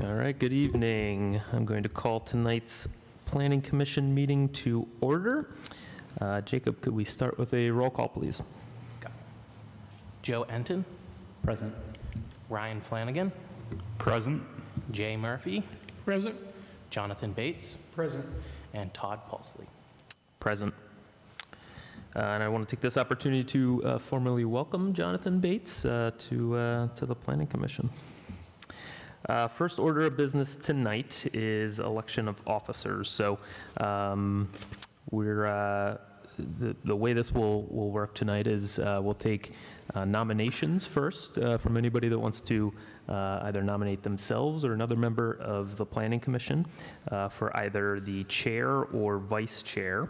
All right, good evening. I'm going to call tonight's Planning Commission meeting to order. Jacob, could we start with a roll call, please? Joe Enten, Present. Ryan Flanagan, Present. Jay Murphy, Present. Jonathan Bates, Present. and Todd Pousley. Present. And I want to take this opportunity to formally welcome Jonathan Bates to the Planning Commission. First order of business tonight is election of officers. So the way this will work tonight is we'll take nominations first from anybody that wants to either nominate themselves or another member of the Planning Commission for either the chair or vice chair.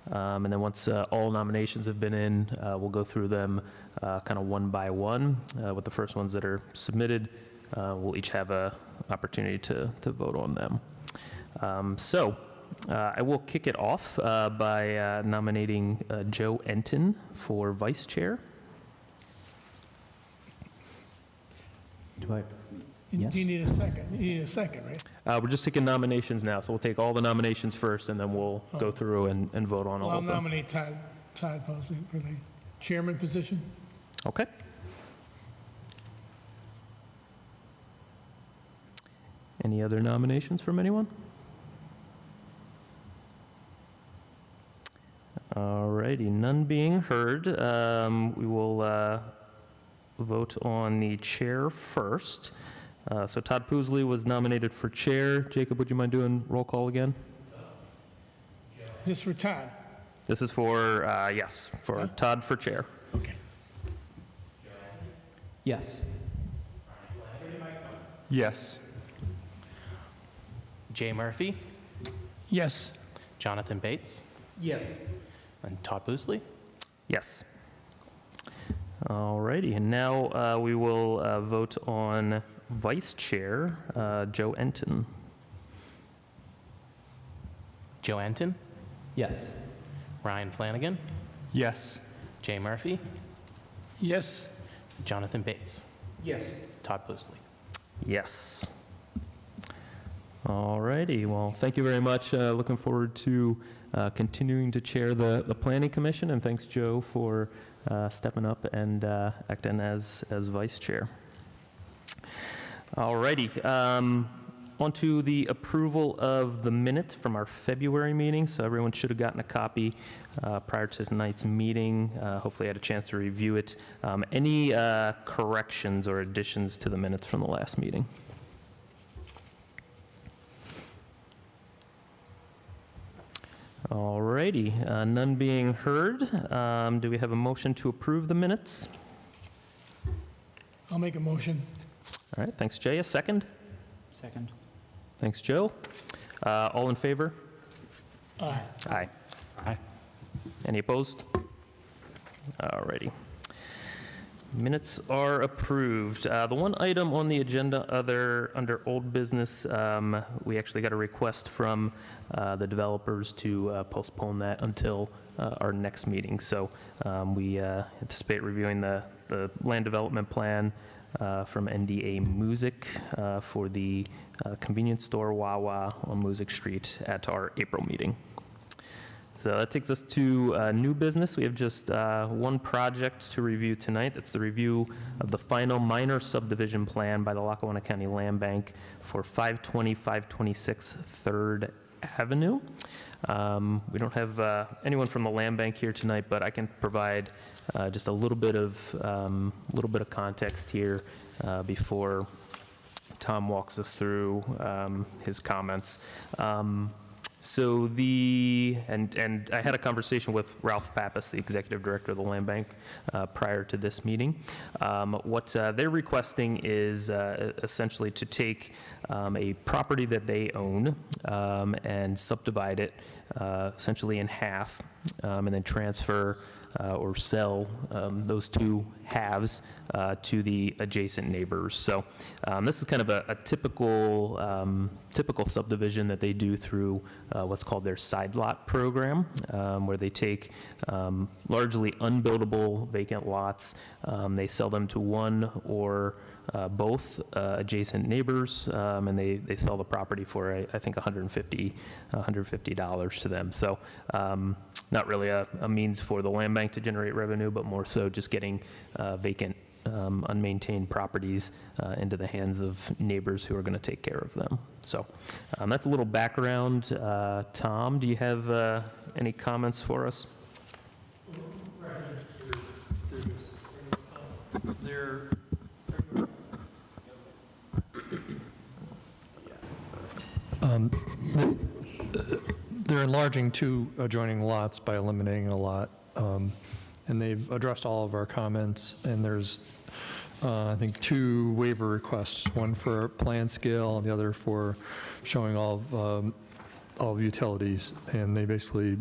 And then once all nominations have been in, we'll go through them kind of one by one. With the first ones that are submitted, we'll each have an opportunity to vote on them. I will kick it off by nominating Joe Enten for vice chair. Do I? Do you need a second? You need a second, right? We're just taking nominations now, so we'll take all the nominations first, and then we'll go through and vote on all Well, I'll of them. nominate Todd Pousley for the chairman position. Okay. Any other nominations from anyone? All righty, none being heard. We will vote on the chair first. So Todd Pousley was nominated for chair. Jacob, would you mind doing roll call again? Just for Todd. This is for, yes, for Todd for chair. Okay. Yes. Yes. Jay Murphy, Yes. Jonathan Bates, Yes. and Todd Pousley. Yes. All righty, and now we will vote on vice chair, Joe Enten. Joe Enten, Yes. Ryan Flanagan, Yes. Jay Murphy, Yes. Jonathan Bates, Yes. Todd Pousley. Yes. All righty, well, thank you very much. Looking forward to continuing to chair the Planning Commission, and thanks, Joe, for stepping up and acting as vice chair. All righty, on to the approval of the minutes from our February meeting. So everyone should have gotten a copy prior to tonight's meeting. Hopefully had a chance to review it. Any corrections or additions to the minutes from the last meeting? All righty, none being heard. Do we have a motion to approve the minutes? I'll make a motion. All right, thanks, Jay. A second? Second. Thanks, Joe. All in favor? Aye. Aye. Aye. Any opposed? All righty. Minutes are approved. The one item on the agenda under old business, we actually got a request from the developers to postpone that until our next meeting. So we anticipate reviewing the land development plan from NDA Music for the convenience store Wawa on Music Street at our April meeting. So that takes us to new business. We have just one project to review tonight. That's the review of the final minor subdivision plan by the Lackawanna County Land Bank for 520, 526 3rd Avenue. We don't have anyone from the Land Bank here tonight, but I can provide just a little bit of context here before Tom walks us through his comments. So and I had a conversation with Ralph Pappas, the executive director of the Land Bank, prior to this meeting. What they're requesting is essentially to take a property that they own and subdivide it essentially in half, and then transfer or sell those two halves to the adjacent neighbors. So this is kind of a typical subdivision that they do through what's called their side lot program, where they take largely unbuildable vacant lots. They sell them to one or both adjacent neighbors, and they sell the property for, I think, $150 to them. So not really a means for the land bank to generate revenue, but more so just getting vacant, unmaintained properties into the hands of neighbors who are going to take care of them. So that's a little background. Tom, do you have any comments for us? They're enlarging two adjoining lots by eliminating a lot, and they've addressed all of our comments, and there's, I think, two waiver requests, one for plan scale and the other for showing all of utilities, and they basically,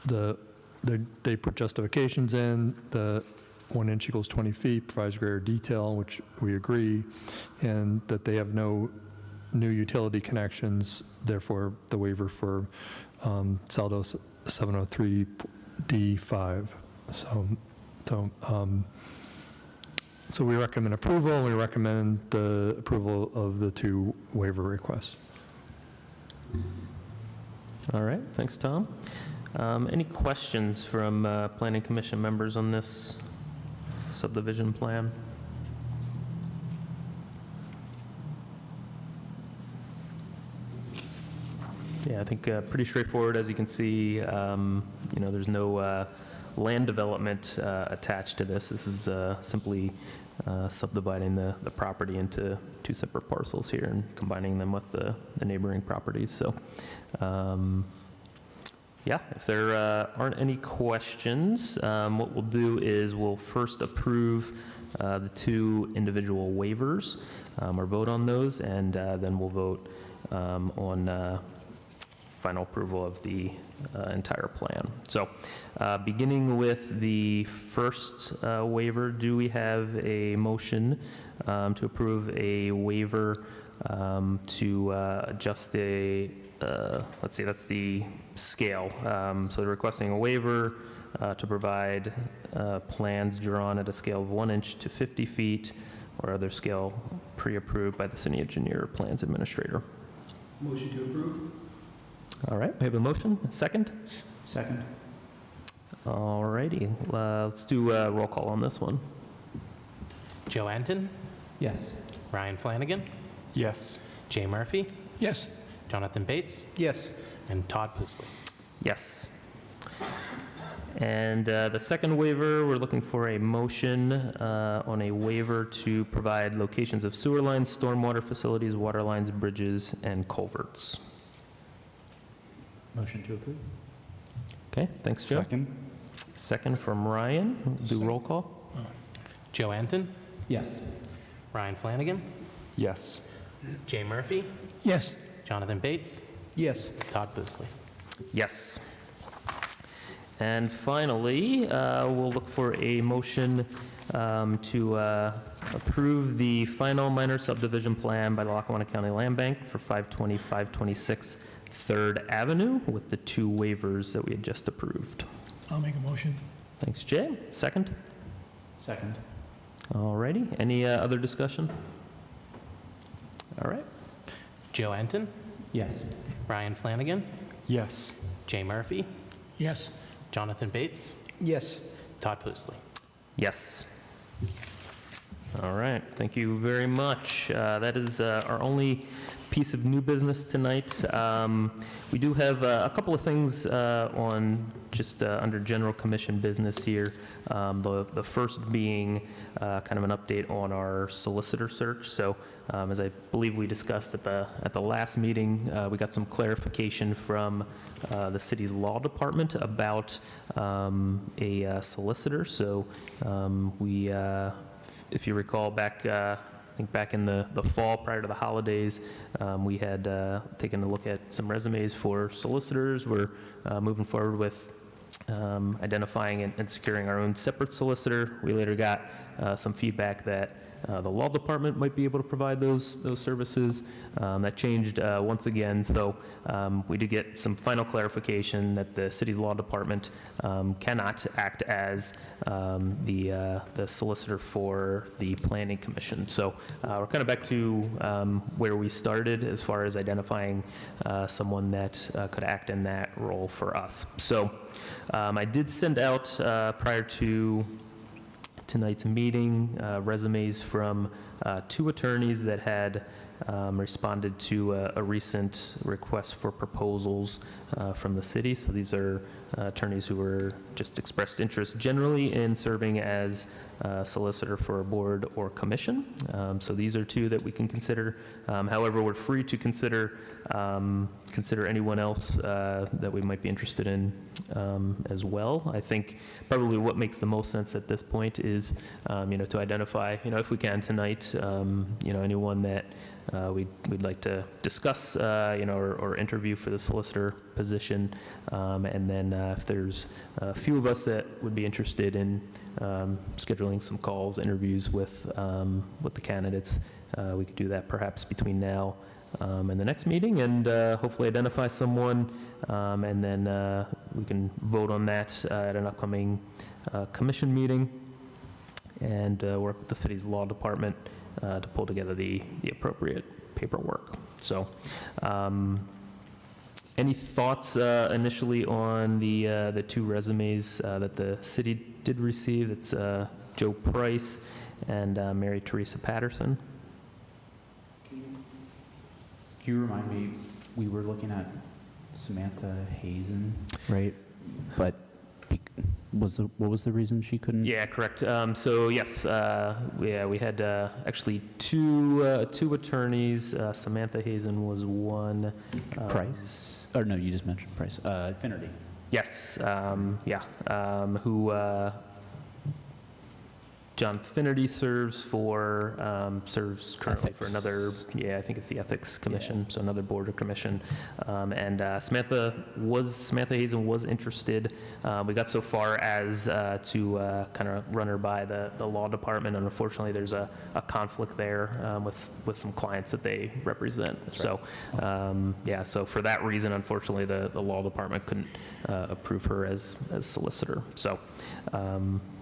they put justifications in, the 1 inch equals 20 feet, provides greater detail, which we agree, and that they have no new utility connections, therefore the waiver for Saldo 703D5. So we recommend approval. We recommend the approval of the two waiver requests. All right, thanks, Tom. Any questions from Planning Commission members on this subdivision plan? Yeah, I think pretty straightforward. As you can see, there's no land development attached to this. This is simply subdividing the property into two separate parcels here and combining them with the neighboring properties. So, yeah, if there aren't any questions, what we'll do is we'll first approve the two individual waivers or vote on those, and then we'll vote on final approval of the entire plan. So beginning with the first waiver, do we have a motion to approve a waiver to adjust the, let's see, that's the scale. So they're requesting a waiver to provide plans drawn at a scale of 1 inch to 50 feet or other scale pre-approved by the city engineer or plans administrator. Motion to approve. All right, we have a motion. A second? Second. All righty, let's do a roll call on this one. Joe Enten, Yes. Ryan Flanagan, Yes. Jay Murphy, Yes. Jonathan Bates, Yes. and Todd Pousley. Yes. And the second waiver, we're looking for a motion on a waiver to provide locations of sewer lines, stormwater facilities, water lines, bridges, and culverts. Motion to approve? Okay, thanks, Joe. Second. Second from Ryan. Do roll call. Joe Enten, Yes. Ryan Flanagan, Yes. Jay Murphy, Yes. Jonathan Bates, Yes. Todd Pousley. Yes. And finally, we'll look for a motion to approve the final minor subdivision plan by the Lackawanna County Land Bank for 520, 526 3rd Avenue with the two waivers that we had just approved. I'll make a motion. Thanks, Jay. Second? Second. All righty. Any other discussion? All right. Joe Enten, Yes. Ryan Flanagan, Yes. Jay Murphy, Yes. Jonathan Bates, Yes. Todd Pousley. Yes. All right, thank you very much. That is our only piece of new business tonight. We do have a couple of things on just under general commission business here. The first being kind of an update on our solicitor search. So as I believe we discussed at the last meeting, we got some clarification from the city's law department about a solicitor. So we, if you recall back, I think back in the fall prior to the holidays, we had taken a look at some resumes for solicitors. We're moving forward with identifying and securing our own separate solicitor. We later got some feedback that the law department might be able to provide those services. That changed once again, so we did get some final clarification that the city's law department cannot act as the solicitor for the planning commission. So we're kind of back to where we started as far as identifying someone that could act in that role for us. So I did send out prior to tonight's meeting resumes from 2 attorneys that had responded to a recent request for proposals from the city. So these are attorneys who were just expressed interest generally in serving as solicitor for a board or commission. So these are 2 that we can consider. However, we're free to consider anyone else that we might be interested in as well. I think probably what makes the most sense at this point is, to identify, if we can tonight, anyone that we'd like to discuss, or interview for the solicitor position. And then if there's a few of us that would be interested in scheduling some calls, interviews with the candidates, we could do that perhaps between now and the next meeting, and hopefully identify someone, and then we can vote on that at an upcoming commission meeting, and work with the city's law department to pull together the appropriate paperwork. So, any thoughts initially on the 2 resumes that the city did receive? It's Joe Price and Mary Teresa Patterson. Can you remind me, we were looking at Samantha Hazen, right? But what was the reason she couldn't? Yeah, correct. So yes, we had actually two attorneys. Samantha Hazen was one. Price? Or no, you just mentioned Price. Finnerty. Yes, who John Finnerty serves currently Ethics. for another, I think it's the Ethics Commission, so another board or commission. And Samantha Hazen was interested. We got so far as to kind of run her by the law department, and unfortunately there's a conflict there with some clients that they represent. Right. So, so for that reason, unfortunately, the law department couldn't approve her as solicitor. So,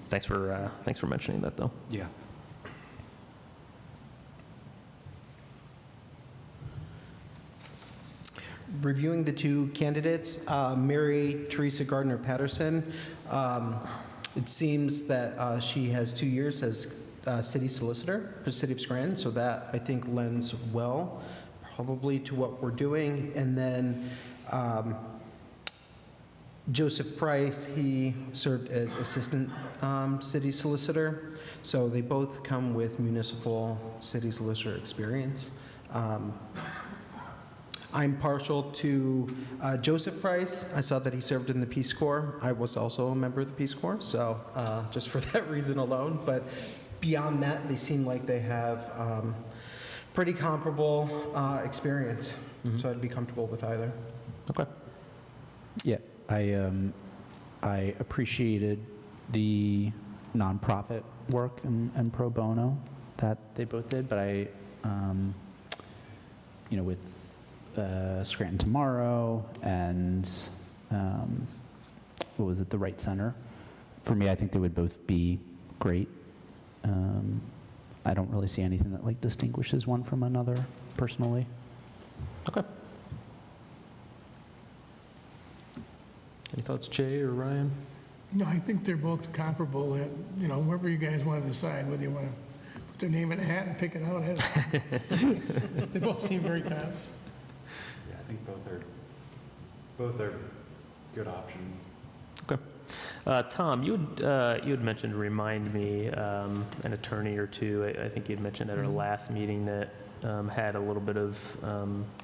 thanks for mentioning that, though. Yeah. Reviewing the 2 candidates, Mary Teresa Gardner Patterson, it seems that she has 2 years as city solicitor for the city of Scranton, so that I think lends well probably to what we're doing. And then Joseph Price, he served as assistant city solicitor, so they both come with municipal city solicitor experience. I'm partial to Joseph Price. I saw that he served in the Peace Corps. I was also a member of the Peace Corps, so just for that reason alone. But beyond that, they seem like they have pretty comparable experience, so I'd be comfortable with either. Okay. Yeah, I appreciated the nonprofit work and pro bono that they both did, but I, with Scranton Tomorrow and what was it, the Right Center, for me, I think they would both be great. I don't really see anything that distinguishes one from another personally. Okay. Any thoughts, Jay or Ryan? No, I think they're both comparable, that, whoever you guys want to decide, whether you want to put their name in a hat and pick it out. They both seem very comparable. Yeah, I think both are good options. Okay. Tom, you had mentioned, remind me, an attorney or 2, I think you'd mentioned at our last meeting that had a little bit of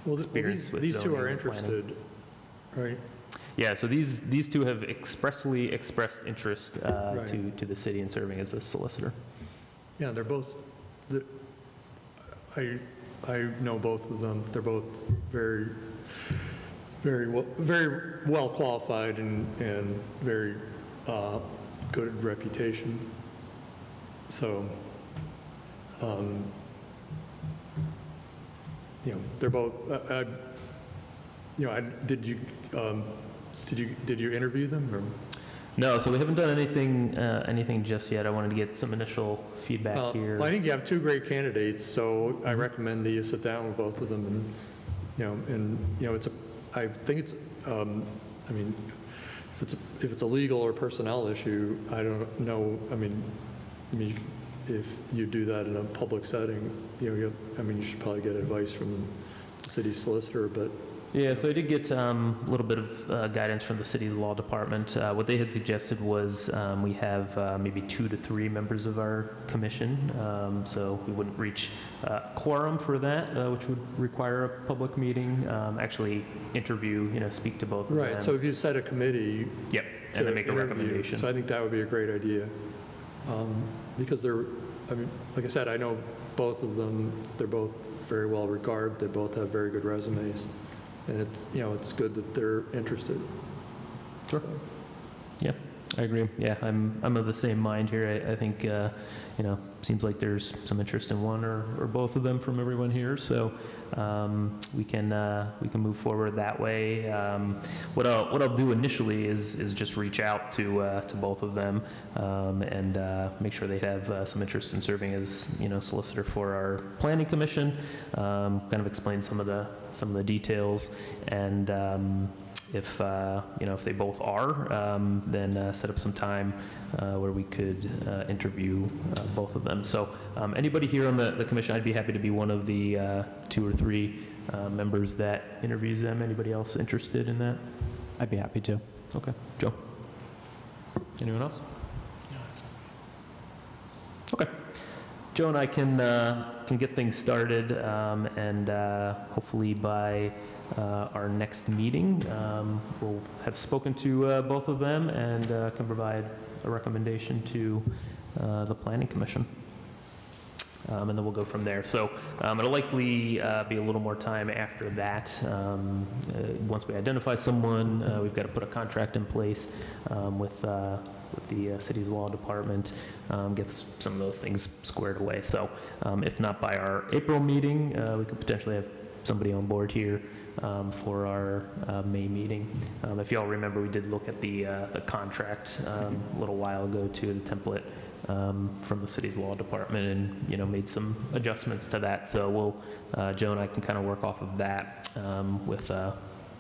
experience with these 2 zoning are and planning. interested, right? Yeah, so these 2 have expressly expressed interest Right. to the city in serving as a solicitor. Yeah, they're both, I know both of them. They're both very well qualified and very good reputation. So You know, they're both, you know, did you interview them, or? No, so we haven't done anything just yet. I wanted to get some initial feedback here. I think you have two great candidates, so I recommend that you sit down with both of them and, I think it's, I mean, if it's a legal or personnel issue, I don't know, I mean, if you do that in a public setting, you should probably get advice from the city solicitor, but. Yeah, so I did get a little bit of guidance from the city's law department. What they had suggested was we have maybe 2 to 3 members of our commission, so we wouldn't reach quorum for that, which would require a public meeting. Actually interview, speak to both of them. Right, so if you set a committee. Yep, and then make a interview, recommendation. So I think that would be a great idea. Because they're, I mean, like I said, I know both of them, they're both very well regarded, they both have very good resumes, and it's, it's good that they're interested. Sure. Yeah, I agree. Yeah, I'm of the same mind here. I think, seems like there's some interest in one or both of them from everyone here, so we can move forward that way. What I'll do initially is just reach out to both of them and make sure they have some interest in serving as solicitor for our planning commission. Kind of explain some of the details, and if they both are, then set up some time where we could interview both of them. So anybody here on the commission, I'd be happy to be one of the 2 or 3 members that interviews them. Anybody else interested in that? I'd be happy to. Okay, Joe. Anyone else? Okay. Joe and I can get things started, and hopefully by our next meeting, we'll have spoken to both of them and can provide a recommendation to the Planning Commission. And then we'll go from there. So it'll likely be a little more time after that. Once we identify someone, we've got to put a contract in place with the city's law department, get some of those things squared away. So if not by our April meeting, we could potentially have somebody on board here for our May meeting. If y'all remember, we did look at the contract a little while ago too, the template from the city's law department, and made some adjustments to that. So we'll Joe and I can kind of work off of that with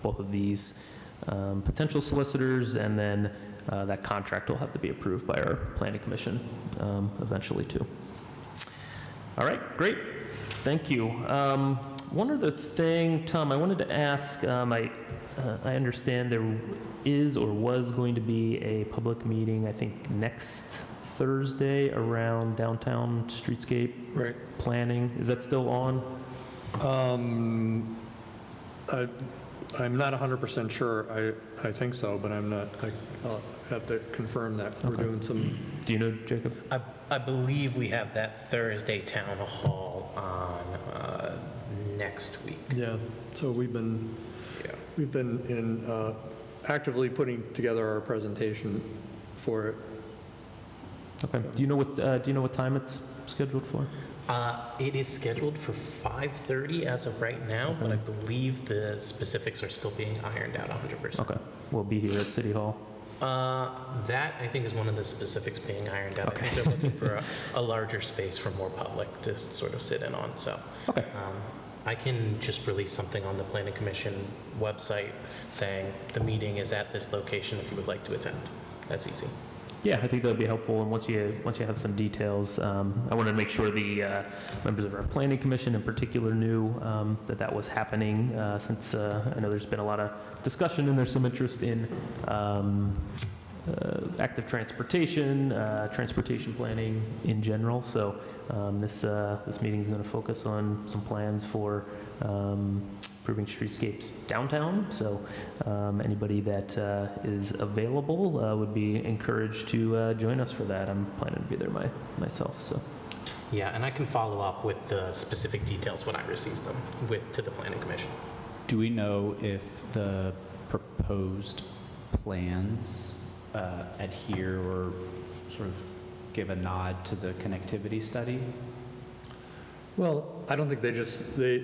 both of these potential solicitors, and then that contract will have to be approved by our planning commission eventually too. All right, great, thank you. One other thing, Tom, I wanted to ask, I understand there is or was going to be a public meeting, I think next Thursday, around downtown streetscape planning. Is that still on? I'm not 100% sure. I think so, but I'm not. I'll have to confirm that. We're doing some. Do you know, Jacob? I believe we have that Thursday town hall on next week. Yeah. So we've been actively putting together our presentation for it. Okay. Do you know what time it's scheduled for? It is scheduled for 5:30 as of right now, but I believe the specifics are still being ironed out 100%. Okay. We'll be here at City Hall. That, I think, is one of the specifics being ironed out. I think they're looking for a larger space for more public to sort of sit in on. So okay. I can just release something on the Planning Commission website saying the meeting is at this location if you would like to attend. That's easy. Yeah, I think that would be helpful, and once you have some details, I wanted to make sure the members of our planning commission in particular knew that was happening, since I know there's been a lot of discussion and there's some interest in active transportation, transportation planning in general. So this meeting is going to focus on some plans for improving streetscapes downtown. So anybody that is available would be encouraged to join us for that. I'm planning to be there myself. So Yeah, and I can follow up with the specific details when I receive them to the Planning Commission. Do we know if the proposed plans adhere or sort of give a nod to the connectivity study? Well, I don't think they just, Were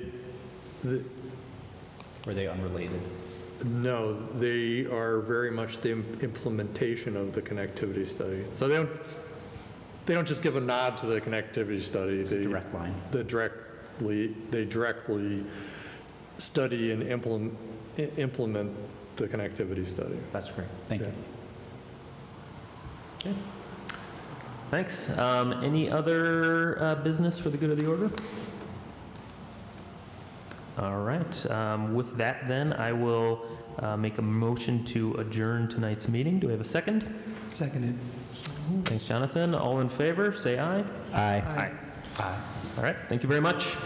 they unrelated? no, they are very much the implementation of the connectivity study. So they don't just give a nod to the connectivity study. They Direct line. They directly study and implement the connectivity study. That's great. Thank you. Thanks. Any other business for the good of the order? All right. With that, then, I will make a motion to adjourn tonight's meeting. Do we have a second? Seconded. Thanks, Jonathan. All in favor, say aye. Aye. All right. Thank you very much.